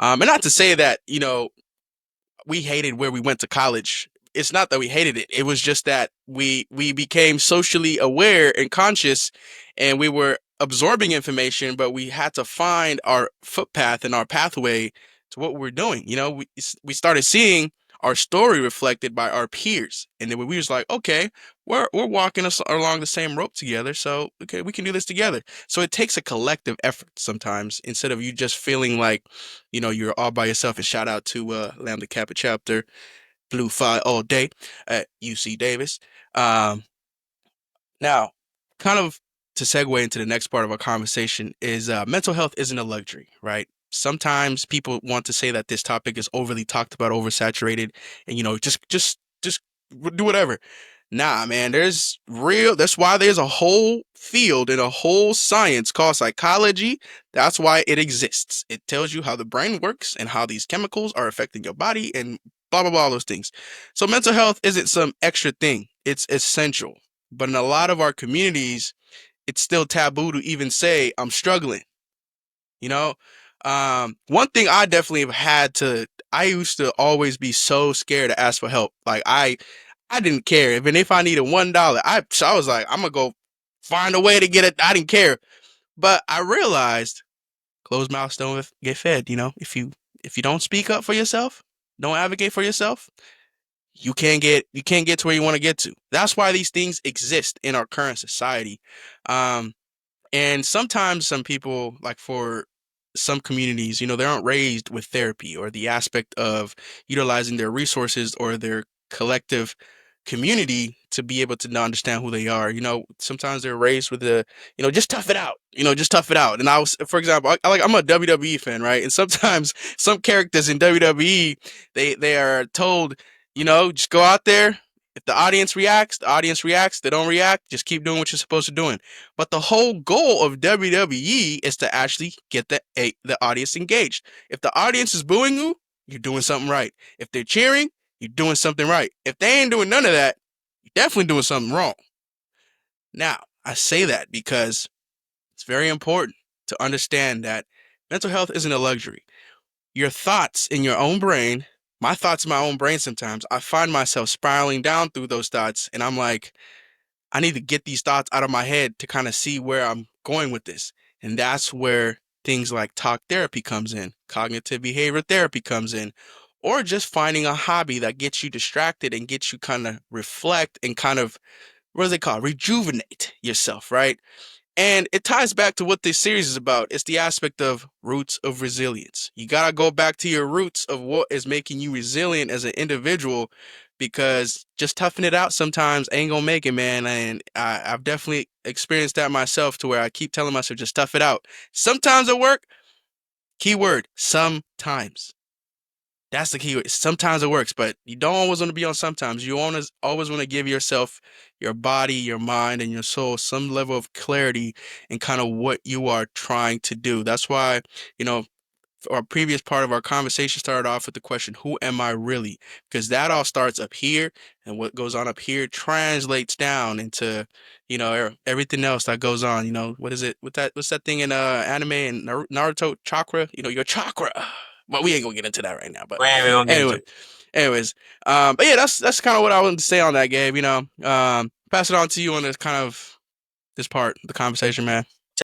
And not to say that, we hated where we went to college. It's not that we hated it. It was just that we became socially aware and conscious, and we were absorbing information, but we had to find our footpath and our pathway to what we're doing. We started seeing our story reflected by our peers, and then we was like, okay, we're walking us along the same rope together, so okay, we can do this together. So it takes a collective effort sometimes, instead of you just feeling like you're all by yourself. And shout out to Lambda Kappa chapter, Blue Phi all day at UC Davis. Um, Now, kind of to segue into the next part of our conversation is mental health isn't a luxury, right? Sometimes people want to say that this topic is overly talked about, oversaturated, and just do whatever. Nah, man, that's why there's a whole field and a whole science called psychology. That's why it exists. It tells you how the brain works and how these chemicals are affecting your body and blah, blah, blah, all those things. So mental health isn't some extra thing. It's essential. But in a lot of our communities, it's still taboo to even say, I'm struggling. You know, one thing I definitely have had to, I used to always be so scared to ask for help. Like I didn't care. Even if I needed $1, I was like, I'm gonna go find a way to get it. I didn't care. But I realized closed mouths don't get fed. If you don't speak up for yourself, don't advocate for yourself, you can't get to where you want to get to. That's why these things exist in our current society. Um, and sometimes some people, like for some communities, they aren't raised with therapy or the aspect of utilizing their resources or their collective community to be able to understand who they are. Sometimes they're raised with just tough it out. Just tough it out. And for example, I'm a WWE fan, right? And sometimes some characters in WWE, they are told, just go out there. If the audience reacts, the audience reacts. They don't react, just keep doing what you're supposed to doing. But the whole goal of WWE is to actually get the audience engaged. If the audience is booing you, you're doing something right. If they're cheering, you're doing something right. If they ain't doing none of that, you're definitely doing something wrong. Now, I say that because it's very important to understand that mental health isn't a luxury. Your thoughts in your own brain, my thoughts in my own brain sometimes, I find myself spiraling down through those thoughts, and I'm like, I need to get these thoughts out of my head to kind of see where I'm going with this. And that's where things like talk therapy comes in, cognitive behavior therapy comes in, or just finding a hobby that gets you distracted and gets you kind of reflect and kind of, what do they call it? Rejuvenate yourself, right? And it ties back to what this series is about. It's the aspect of roots of resilience. You got to go back to your roots of what is making you resilient as an individual, because just toughing it out sometimes ain't going to make it, man. And I've definitely experienced that myself, to where I keep telling myself, just tough it out. Sometimes it work. Keyword, sometimes. That's the key. Sometimes it works, but you don't always want to be on sometimes. You always want to give yourself, your body, your mind, and your soul some level of clarity and kind of what you are trying to do. That's why, you know, our previous part of our conversation started off with the question, who am I really? Because that all starts up here, and what goes on up here translates down into, everything else that goes on. What is it? What's that thing in anime and Naruto, chakra? Your chakra. But we ain't gonna get into that right now. But We ain't even gonna get into anyway, it. anyways, but yeah, that's kind of what I wanted to say on that, Gabe. Pass it on to you on this kind of this part of the conversation, man.